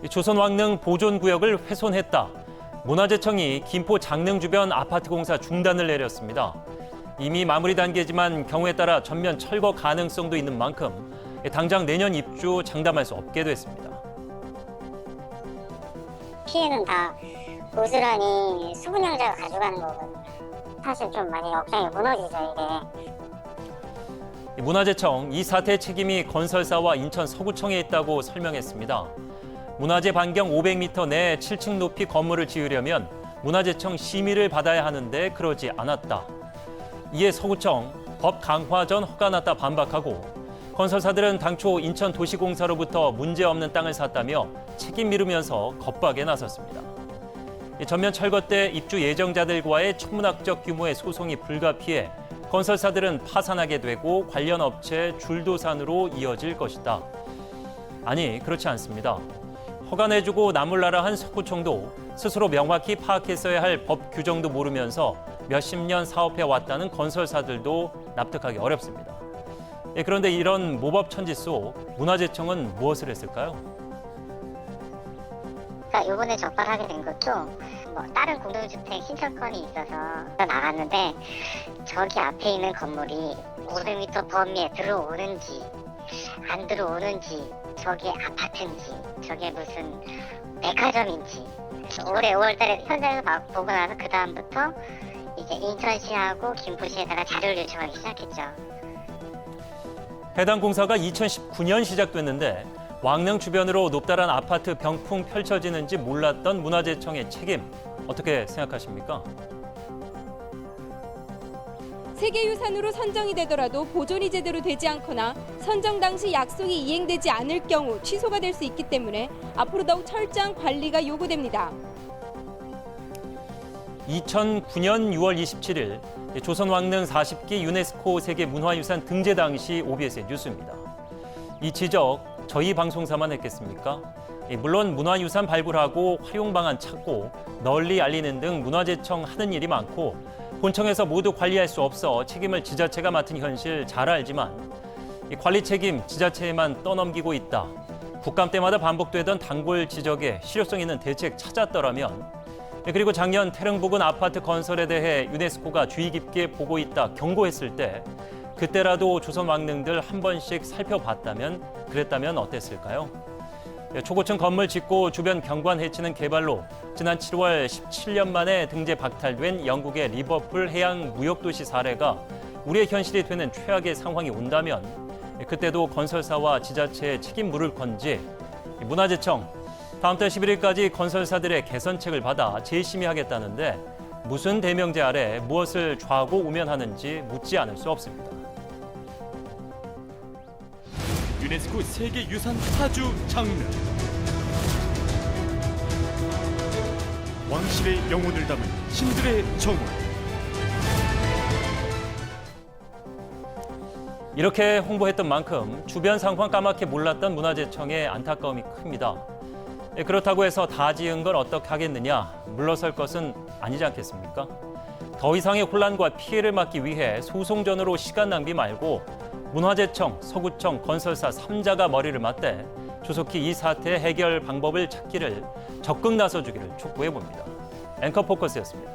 조선왕릉 보존구역을 훼손했다. 문화재청이 김포 장릉 주변 아파트 공사 중단을 내렸습니다. 이미 마무리 단계지만 경우에 따라 전면 철거 가능성도 있는 만큼 당장 내년 입주 장담할 수 없게 됐습니다. 피해는 다 고스란히 수분양자가 가져가는 거거든요. 사실 좀 많이 억장이 무너지죠, 이게. 문화재청 이 사태의 책임이 건설사와 인천 서구청에 있다고 설명했습니다. 문화재 반경 500m 내 7층 높이 건물을 지으려면 문화재청 심의를 받아야 하는데 그러지 않았다. 이에 서구청 법 강화 전 허가났다 반박하고 건설사들은 당초 인천도시공사로부터 문제없는 땅을 샀다며 책임 미루면서 겁박에 나섰습니다. 전면 철거 때 입주 예정자들과의 천문학적 규모의 소송이 불가피해 건설사들은 파산하게 되고 관련 업체 줄도산으로 이어질 것이다. 아니, 그렇지 않습니다. 허가 내주고 나몰라라 한 서구청도 스스로 명확히 파악했어야 할 법 규정도 모르면서 몇십 년 사업해 왔다는 건설사들도 납득하기 어렵습니다. 그런데 이런 모법천지 속 문화재청은 무엇을 했을까요? 그러니까 이번에 적발하게 된 것도 다른 공동주택 신청건이 있어서 나갔는데 저기 앞에 있는 건물이 500m 범위에 들어오는지 안 들어오는지 저게 아파트인지 저게 무슨 백화점인지 올해 5월달에 현장에서 보고 나서 그 다음부터 이제 인천시하고 김포시에다가 자료를 요청하기 시작했죠. 해당 공사가 2019년 시작됐는데 왕릉 주변으로 높다란 아파트 병풍 펼쳐지는지 몰랐던 문화재청의 책임 어떻게 생각하십니까? 세계유산으로 선정이 되더라도 보존이 제대로 되지 않거나 선정 당시 약속이 이행되지 않을 경우 취소가 될 수 있기 때문에 앞으로 더욱 철저한 관리가 요구됩니다. 2009년 6월 27일 조선왕릉 40기 유네스코 세계문화유산 등재 당시 OBS의 뉴스입니다. 이 지적 저희 방송사만 했겠습니까? 물론 문화유산 발굴하고 활용 방안 찾고 널리 알리는 등 문화재청 하는 일이 많고 본청에서 모두 관리할 수 없어 책임을 지자체가 맡은 현실 잘 알지만 관리 책임 지자체에만 떠넘기고 있다. 국감 때마다 반복되던 단골 지적에 실효성 있는 대책 찾았더라면 그리고 작년 태릉 부근 아파트 건설에 대해 유네스코가 주의 깊게 보고 있다 경고했을 때 그때라도 조선왕릉들 한 번씩 살펴봤다면 그랬다면 어땠을까요? 초고층 건물 짓고 주변 경관 해치는 개발로 지난 7월 17년 만에 등재 박탈된 영국의 리버풀 해양 무역도시 사례가 우리의 현실이 되는 최악의 상황이 온다면 그때도 건설사와 지자체에 책임 물을 건지 문화재청 다음 달 11일까지 건설사들의 개선책을 받아 재심의하겠다는데 무슨 대명제 아래 무엇을 좌고 우면하는지 묻지 않을 수 없습니다. 유네스코 세계유산 파주 장릉 왕실의 영혼을 담은 신들의 정원 이렇게 홍보했던 만큼 주변 상황 까맣게 몰랐던 문화재청의 안타까움이 큽니다. 그렇다고 해서 다 지은 걸 어떻게 하겠느냐 물러설 것은 아니지 않겠습니까? 더 이상의 혼란과 피해를 막기 위해 소송전으로 시간 낭비 말고 문화재청, 서구청, 건설사 3자가 머리를 맞대 조속히 이 사태의 해결 방법을 찾기를 적극 나서주기를 촉구해봅니다. 앵커 포커스였습니다.